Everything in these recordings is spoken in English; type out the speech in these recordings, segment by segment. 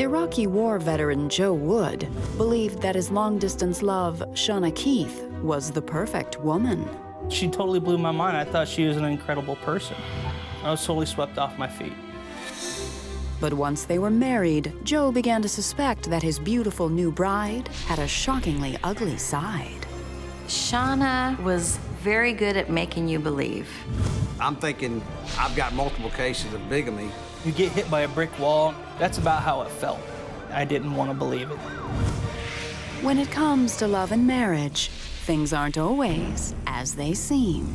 Iraqi war veteran Joe Wood believed that his long-distance love, Shauna Keith, was the perfect woman. She totally blew my mind. I thought she was an incredible person. I was totally swept off my feet. But once they were married, Joe began to suspect that his beautiful new bride had a shockingly ugly side. Shauna was very good at making you believe. I'm thinking I've got multiple cases of bigamy. You get hit by a brick wall, that's about how it felt. I didn't want to believe it. When it comes to love and marriage, things aren't always as they seem.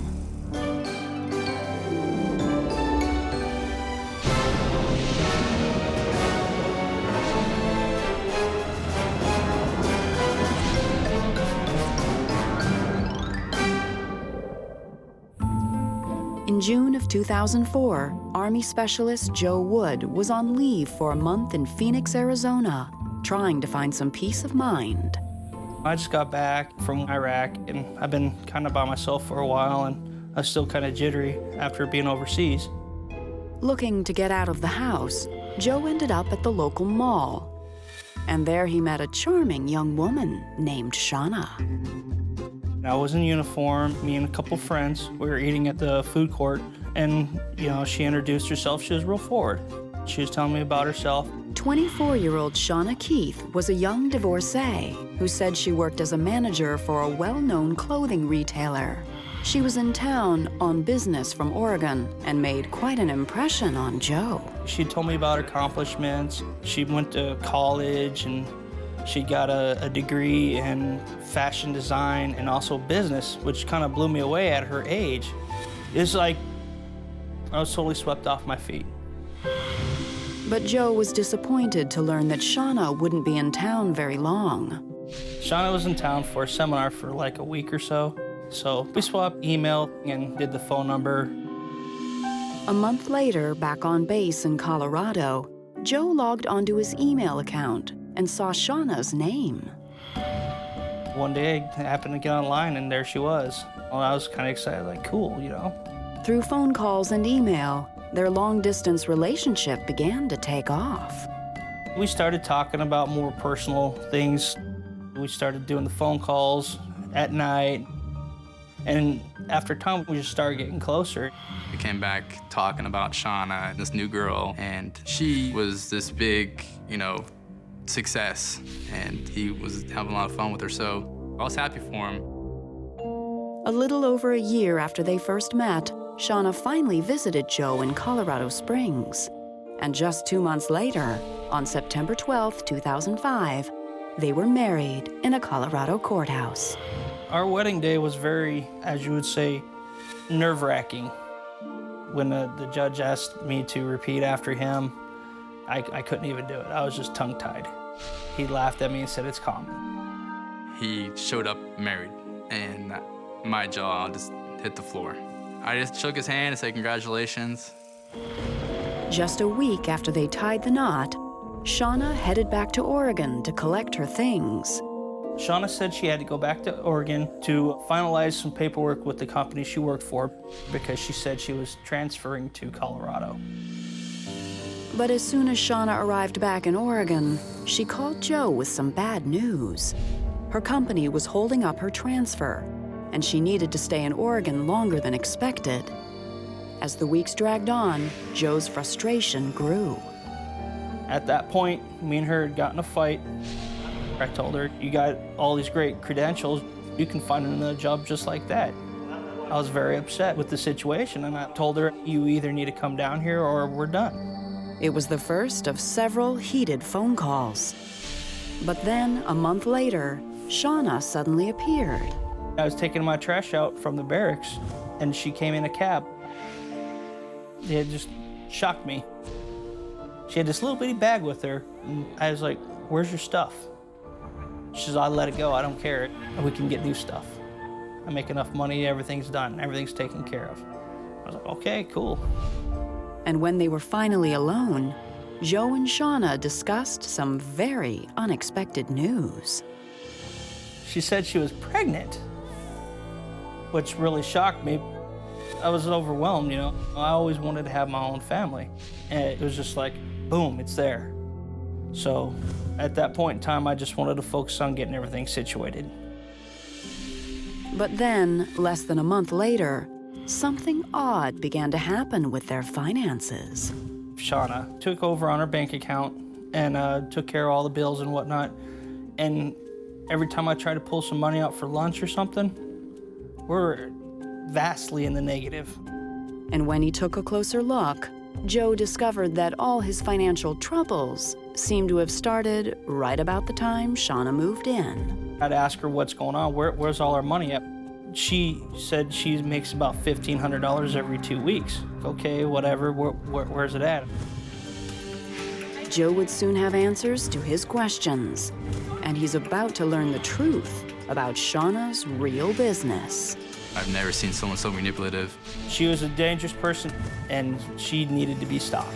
In June of 2004, Army Specialist Joe Wood was on leave for a month in Phoenix, Arizona, trying to find some peace of mind. I just got back from Iraq, and I've been kind of by myself for a while, and I was still kind of jittery after being overseas. Looking to get out of the house, Joe ended up at the local mall. And there he met a charming young woman named Shauna. I was in uniform, me and a couple friends. We were eating at the food court, and, she introduced herself. She was real forward. She was telling me about herself. 24-year-old Shauna Keith was a young divorcee who said she worked as a manager for a well-known clothing retailer. She was in town on business from Oregon and made quite an impression on Joe. She told me about her accomplishments. She went to college, and she got a degree in fashion design and also business, which kind of blew me away at her age. It's like I was totally swept off my feet. But Joe was disappointed to learn that Shauna wouldn't be in town very long. Shauna was in town for a seminar for like a week or so. So we swapped email and did the phone number. A month later, back on base in Colorado, Joe logged onto his email account and saw Shauna's name. One day I happened to get online, and there she was. Well, I was kind of excited, like, cool, Through phone calls and email, their long-distance relationship began to take off. We started talking about more personal things. We started doing the phone calls at night. And after time, we just started getting closer. We came back talking about Shauna, this new girl, and she was this big, success, and he was having a lot of fun with her, so I was happy for him. A little over a year after they first met, Shauna finally visited Joe in Colorado Springs. And just 2 months later, on September 12, 2005, they were married in a Colorado courthouse. Our wedding day was very, as you would say, nerve-wracking. When the judge asked me to repeat after him, I couldn't even do it. I was just tongue-tied. He laughed at me and said, "It's common." He showed up married, and my jaw just hit the floor. I just shook his hand and said, "Congratulations." Just a week after they tied the knot, Shauna headed back to Oregon to collect her things. Shauna said she had to go back to Oregon to finalize some paperwork with the company she worked for because she said she was transferring to Colorado. But as soon as Shauna arrived back in Oregon, she called Joe with some bad news. Her company was holding up her transfer, and she needed to stay in Oregon longer than expected. As the weeks dragged on, Joe's frustration grew. At that point, me and her had gotten a fight. I told her, "You got all these great credentials. You can find another job just like that." I was very upset with the situation, and I told her, "You either need to come down here or we're done." It was the first of several heated phone calls. But then, a month later, Shauna suddenly appeared. I was taking my trash out from the barracks, and she came in a cab. It just shocked me. She had this little bitty bag with her, and I was like, "Where's your stuff?" She says, "I let it go, I don't care, and we can get new stuff. I make enough money, everything's done, everything's taken care of." I was like, "Okay, cool." And when they were finally alone, Joe and Shauna discussed some very unexpected news. She said she was pregnant, which really shocked me. I was overwhelmed, I always wanted to have my own family. And it was just like, boom, it's there. So at that point in time, I just wanted to focus on getting everything situated. But then, less than a month later, something odd began to happen with their finances. Shauna took over on her bank account and took care of all the bills and whatnot. And every time I tried to pull some money out for lunch or something, we're vastly in the negative. And when he took a closer look, Joe discovered that all his financial troubles seemed to have started right about the time Shauna moved in. I'd ask her what's going on, where's all our money at? She said she makes about $1,500 every 2 weeks. Okay, whatever, where's it at? Joe would soon have answers to his questions, and he's about to learn the truth about Shauna's real business. I've never seen someone so manipulative. She was a dangerous person, and she needed to be stopped.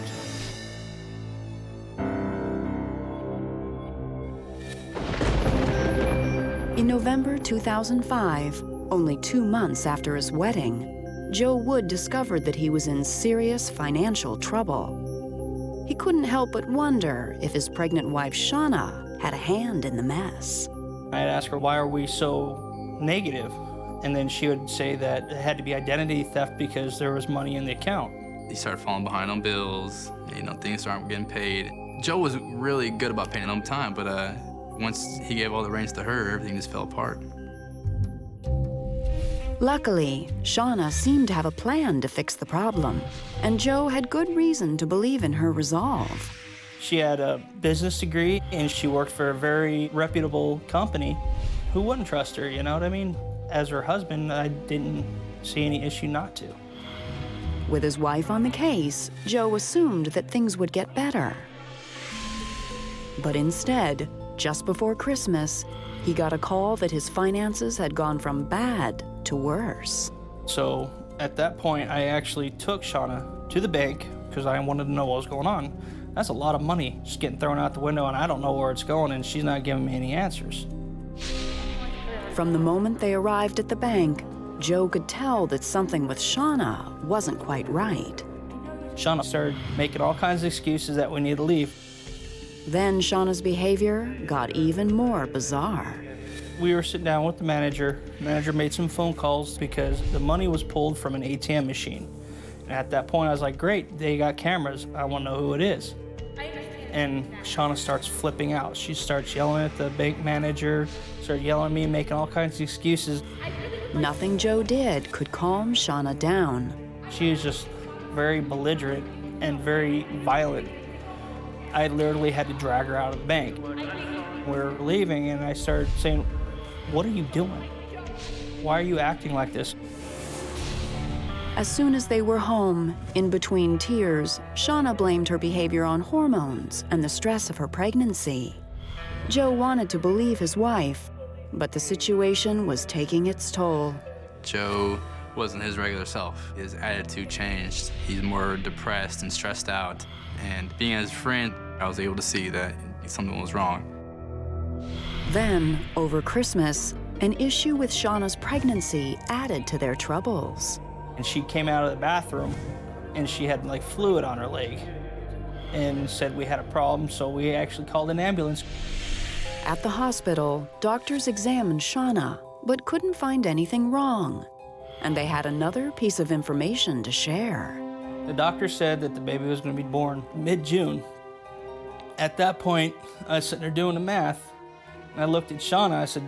In November 2005, only 2 months after his wedding, Joe Wood discovered that he was in serious financial trouble. He couldn't help but wonder if his pregnant wife, Shauna, had a hand in the mess. I'd ask her, why are we so negative? And then she would say that it had to be identity theft because there was money in the account. He started falling behind on bills, things aren't getting paid. Joe was really good about paying on time, but once he gave all the reins to her, everything just fell apart. Luckily, Shauna seemed to have a plan to fix the problem, and Joe had good reason to believe in her resolve. She had a business degree, and she worked for a very reputable company. Who wouldn't trust her, you know what I mean? As her husband, I didn't see any issue not to. With his wife on the case, Joe assumed that things would get better. But instead, just before Christmas, he got a call that his finances had gone from bad to worse. So at that point, I actually took Shauna to the bank because I wanted to know what was going on. That's a lot of money just getting thrown out the window, and I don't know where it's going, and she's not giving me any answers. From the moment they arrived at the bank, Joe could tell that something with Shauna wasn't quite right. Shauna started making all kinds of excuses that we need to leave. Then Shauna's behavior got even more bizarre. We were sitting down with the manager. The manager made some phone calls because the money was pulled from an ATM machine. And at that point, I was like, great, they got cameras. I want to know who it is. And Shauna starts flipping out. She starts yelling at the bank manager, started yelling at me, making all kinds of excuses. Nothing Joe did could calm Shauna down. She was just very belligerent and very violent. I literally had to drag her out of the bank. We were leaving, and I started saying, what are you doing? Why are you acting like this? As soon as they were home, in between tears, Shauna blamed her behavior on hormones and the stress of her pregnancy. Joe wanted to believe his wife, but the situation was taking its toll. Joe wasn't his regular self. His attitude changed. He's more depressed and stressed out. And being his friend, I was able to see that something was wrong. Then, over Christmas, an issue with Shauna's pregnancy added to their troubles. And she came out of the bathroom, and she had like fluid on her leg, and said we had a problem, so we actually called an ambulance. At the hospital, doctors examined Shauna, but couldn't find anything wrong. And they had another piece of information to share. The doctor said that the baby was going to be born mid-June. At that point, I was sitting there doing the math, and I looked at Shauna. I said,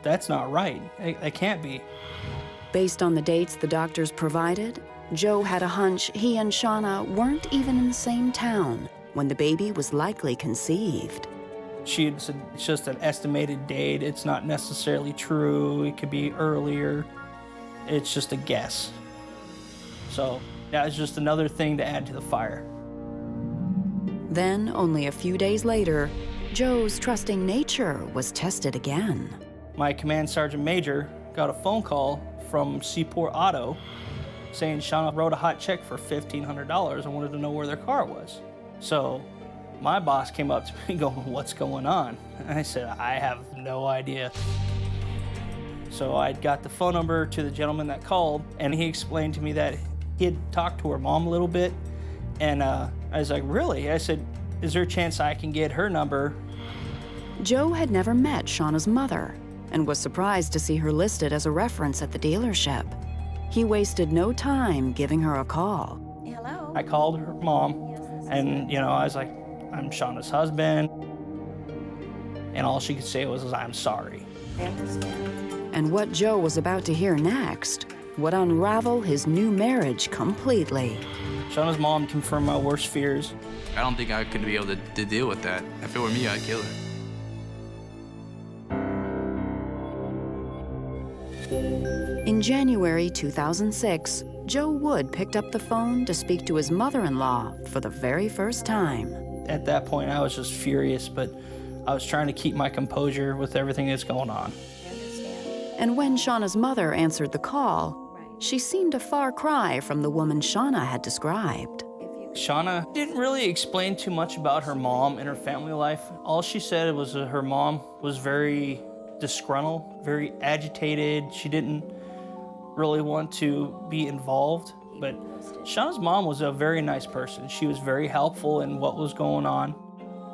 that's not right. It can't be. Based on the dates the doctors provided, Joe had a hunch he and Shauna weren't even in the same town when the baby was likely conceived. She had said it's just an estimated date. It's not necessarily true. It could be earlier. It's just a guess. So that was just another thing to add to the fire. Then, only a few days later, Joe's trusting nature was tested again. My command sergeant major got a phone call from Seaport Auto saying Shauna wrote a hot check for $1,500 and wanted to know where their car was. So my boss came up to me going, what's going on? And I said, I have no idea. So I got the phone number to the gentleman that called, and he explained to me that he had talked to her mom a little bit. And I was like, really? I said, is there a chance I can get her number? Joe had never met Shauna's mother and was surprised to see her listed as a reference at the dealership. He wasted no time giving her a call. Hello. I called her mom, and I was like, I'm Shauna's husband. And all she could say was, I'm sorry. I understand. And what Joe was about to hear next would unravel his new marriage completely. Shauna's mom confirmed my worst fears. I don't think I could be able to deal with that. If it were me, I'd kill her. In January 2006, Joe Wood picked up the phone to speak to his mother-in-law for the very first time. At that point, I was just furious, but I was trying to keep my composure with everything that's going on. I understand. And when Shauna's mother answered the call, she seemed a far cry from the woman Shauna had described. Shauna didn't really explain too much about her mom and her family life. All she said was that her mom was very disgruntled, very agitated. She didn't really want to be involved, but Shauna's mom was a very nice person. She was very helpful in what was going on.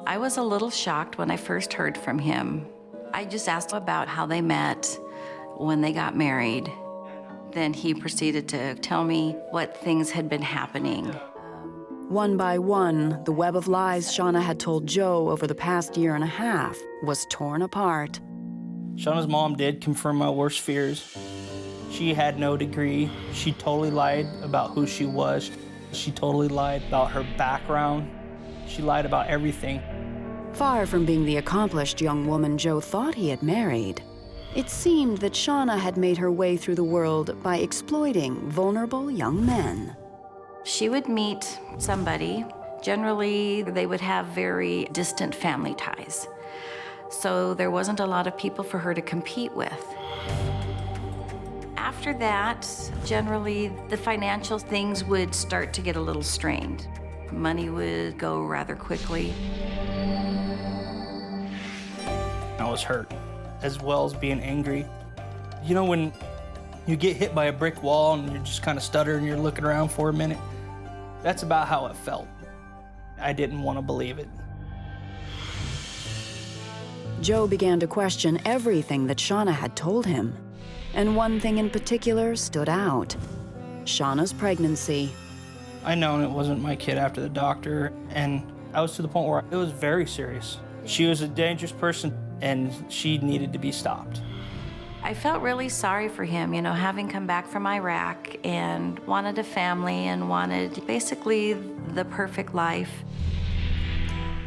I was a little shocked when I first heard from him. I just asked about how they met, when they got married. Then he proceeded to tell me what things had been happening. One by one, the web of lies Shauna had told Joe over the past year and a half was torn apart. Shauna's mom did confirm my worst fears. She had no degree. She totally lied about who she was. She totally lied about her background. She lied about everything. Far from being the accomplished young woman Joe thought he had married, it seemed that Shauna had made her way through the world by exploiting vulnerable young men. She would meet somebody. Generally, they would have very distant family ties. So there wasn't a lot of people for her to compete with. After that, generally, the financial things would start to get a little strained. Money would go rather quickly. I was hurt, as well as being angry. You know, when you get hit by a brick wall and you're just kind of stuttering, you're looking around for a minute? That's about how it felt. I didn't want to believe it. Joe began to question everything that Shauna had told him. And one thing in particular stood out: Shauna's pregnancy. I known it wasn't my kid after the doctor, and I was to the point where it was very serious. She was a dangerous person, and she needed to be stopped. I felt really sorry for him, having come back from Iraq and wanted a family and wanted basically the perfect life.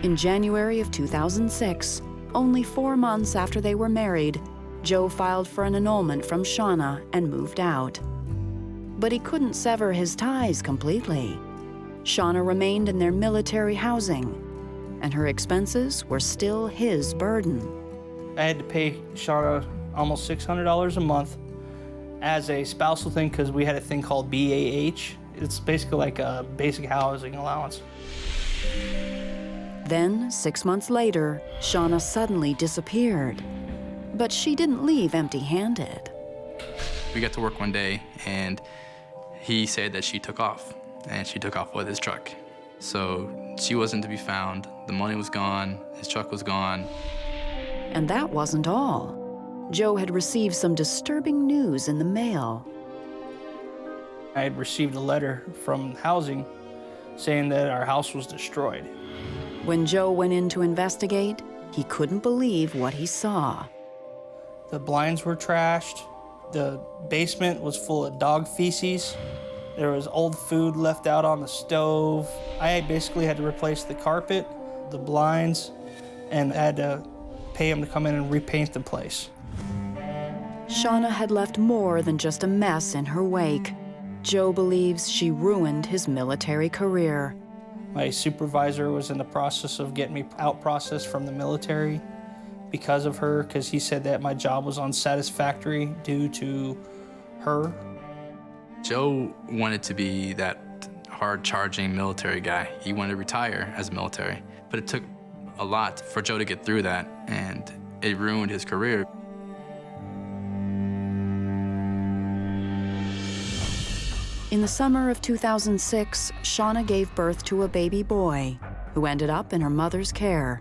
In January of 2006, only 4 months after they were married, Joe filed for an annulment from Shauna and moved out. But he couldn't sever his ties completely. Shauna remained in their military housing, and her expenses were still his burden. I had to pay Shauna almost $600 a month as a spousal thing because we had a thing called BAH. It's basically like a basic housing allowance. Then, 6 months later, Shauna suddenly disappeared. But she didn't leave empty-handed. We got to work one day, and he said that she took off, and she took off with his truck. So she wasn't to be found. The money was gone. His truck was gone. And that wasn't all. Joe had received some disturbing news in the mail. I had received a letter from housing saying that our house was destroyed. When Joe went in to investigate, he couldn't believe what he saw. The blinds were trashed. The basement was full of dog feces. There was old food left out on the stove. I basically had to replace the carpet, the blinds, and I had to pay him to come in and repaint the place. Shauna had left more than just a mess in her wake. Joe believes she ruined his military career. My supervisor was in the process of getting me out-processed from the military because of her, because he said that my job was unsatisfactory due to her. Joe wanted to be that hard-charging military guy. He wanted to retire as a military, but it took a lot for Joe to get through that, and it ruined his career. In the summer of 2006, Shauna gave birth to a baby boy. who ended up in her mother's care.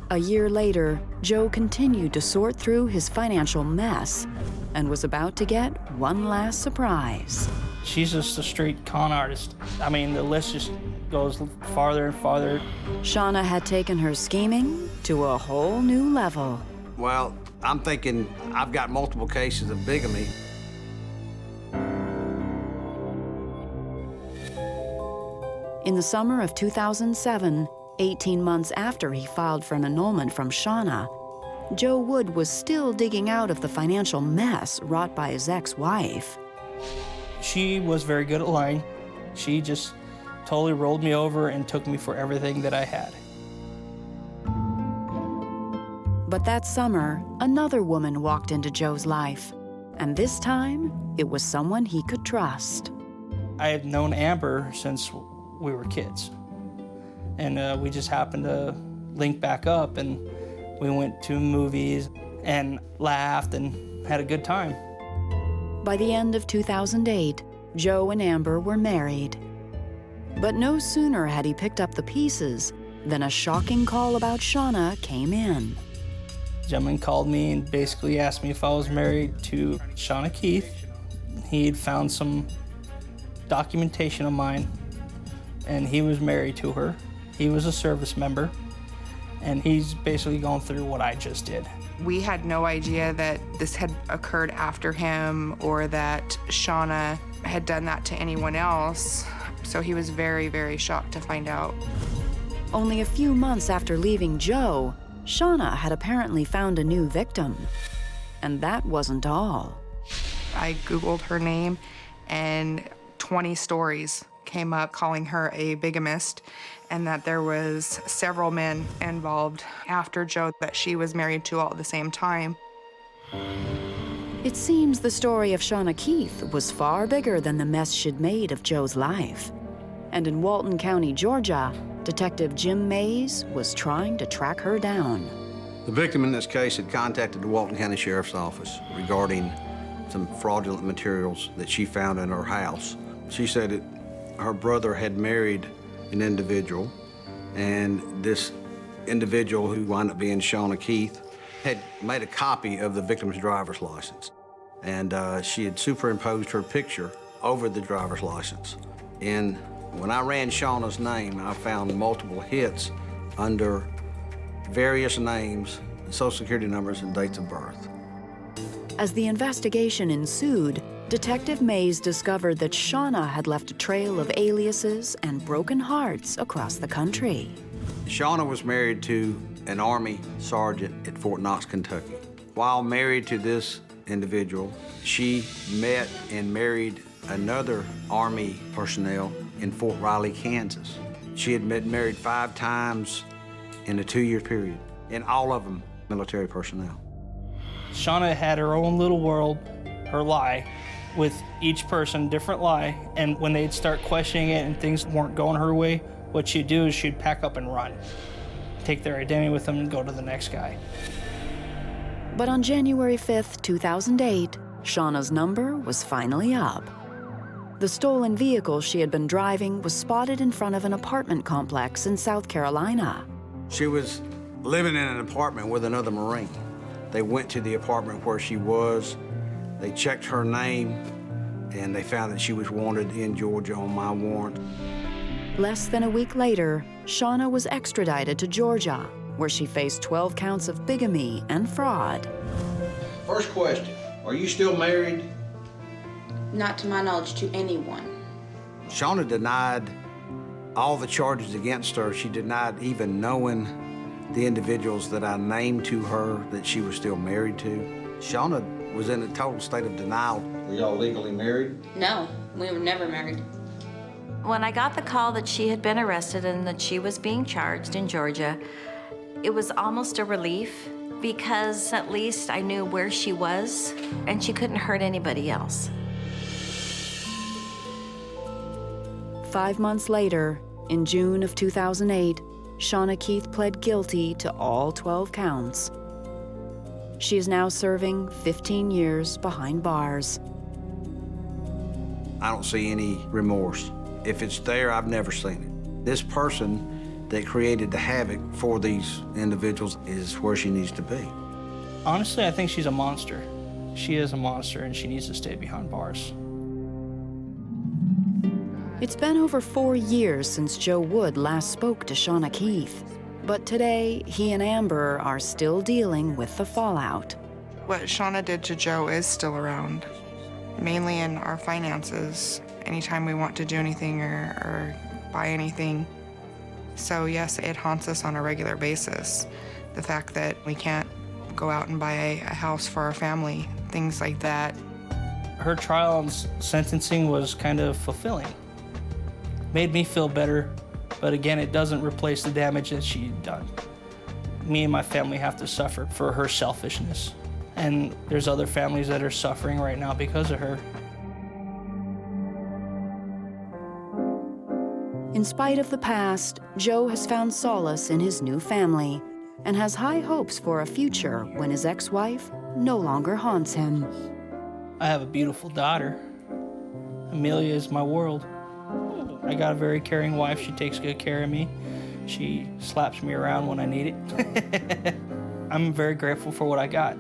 A year later, Joe continued to sort through his financial mess and was about to get one last surprise. She's just a straight con artist. I mean, the list just goes farther and farther. Shauna had taken her scheming to a whole new level. Well, I'm thinking I've got multiple cases of bigamy. In the summer of 2007, 18 months after he filed for an annulment from Shauna, Joe Wood was still digging out of the financial mess wrought by his ex-wife. She was very good at lying. She just totally rolled me over and took me for everything that I had. But that summer, another woman walked into Joe's life, and this time, it was someone he could trust. I had known Amber since we were kids, and we just happened to link back up, and we went to movies and laughed and had a good time. By the end of 2008, Joe and Amber were married. But no sooner had he picked up the pieces than a shocking call about Shauna came in. The gentleman called me and basically asked me if I was married to Shauna Keith. He had found some documentation of mine, and he was married to her. He was a service member, and he's basically gone through what I just did. We had no idea that this had occurred after him or that Shauna had done that to anyone else. So he was very, very shocked to find out. Only a few months after leaving Joe, Shauna had apparently found a new victim. And that wasn't all. I Googled her name, and 20 stories came up calling her a bigamist, and that there was several men involved after Joe that she was married to all at the same time. It seems the story of Shauna Keith was far bigger than the mess she'd made of Joe's life. And in Walton County, Georgia, Detective Jim Mays was trying to track her down. The victim in this case had contacted the Walton County Sheriff's Office regarding some fraudulent materials that she found in her house. She said that her brother had married an individual, and this individual, who wound up being Shauna Keith, had made a copy of the victim's driver's license. And she had superimposed her picture over the driver's license. And when I ran Shauna's name, I found multiple hits under various names, social security numbers, and dates of birth. As the investigation ensued, Detective Mays discovered that Shauna had left a trail of aliases and broken hearts across the country. Shauna was married to an Army sergeant at Fort Knox, Kentucky. While married to this individual, she met and married another Army personnel in Fort Riley, Kansas. She had been married 5 times in a 2-year period, and all of them military personnel. Shauna had her own little world, her lie, with each person, different lie, and when they'd start questioning it and things weren't going her way, what she'd do is she'd pack up and run. Take their identity with them and go to the next guy. But on January 5th, 2008, Shauna's number was finally up. The stolen vehicle she had been driving was spotted in front of an apartment complex in South Carolina. She was living in an apartment with another Marine. They went to the apartment where she was. They checked her name, and they found that she was wanted in Georgia on my warrant. Less than a week later, Shauna was extradited to Georgia, where she faced 12 counts of bigamy and fraud. First question, are you still married? Not to my knowledge to anyone. Shauna denied all the charges against her. She denied even knowing the individuals that I named to her that she was still married to. Shauna was in a total state of denial. Were y'all legally married? No, we were never married. When I got the call that she had been arrested and that she was being charged in Georgia, it was almost a relief because at least I knew where she was and she couldn't hurt anybody else. 5 months later, in June of 2008, Shauna Keith pled guilty to all 12 counts. She is now serving 15 years behind bars. I don't see any remorse. If it's there, I've never seen it. This person that created the havoc for these individuals is where she needs to be. Honestly, I think she's a monster. She is a monster, and she needs to stay behind bars. It's been over 4 years since Joe Wood last spoke to Shauna Keith. But today, he and Amber are still dealing with the fallout. What Shauna did to Joe is still around, mainly in our finances, anytime we want to do anything or buy anything. So yes, it haunts us on a regular basis. The fact that we can't go out and buy a house for our family, things like that. Her trial and sentencing was kind of fulfilling. Made me feel better, but again, it doesn't replace the damage that she'd done. Me and my family have to suffer for her selfishness. And there's other families that are suffering right now because of her. In spite of the past, Joe has found solace in his new family and has high hopes for a future when his ex-wife no longer haunts him. I have a beautiful daughter. Amelia is my world. I got a very caring wife. She takes good care of me. She slaps me around when I need it. I'm very grateful for what I got.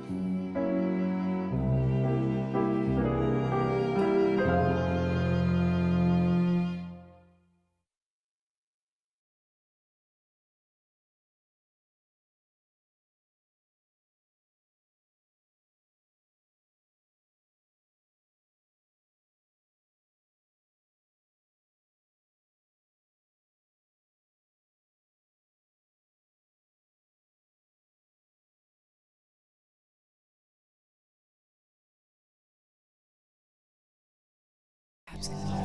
Absolutely.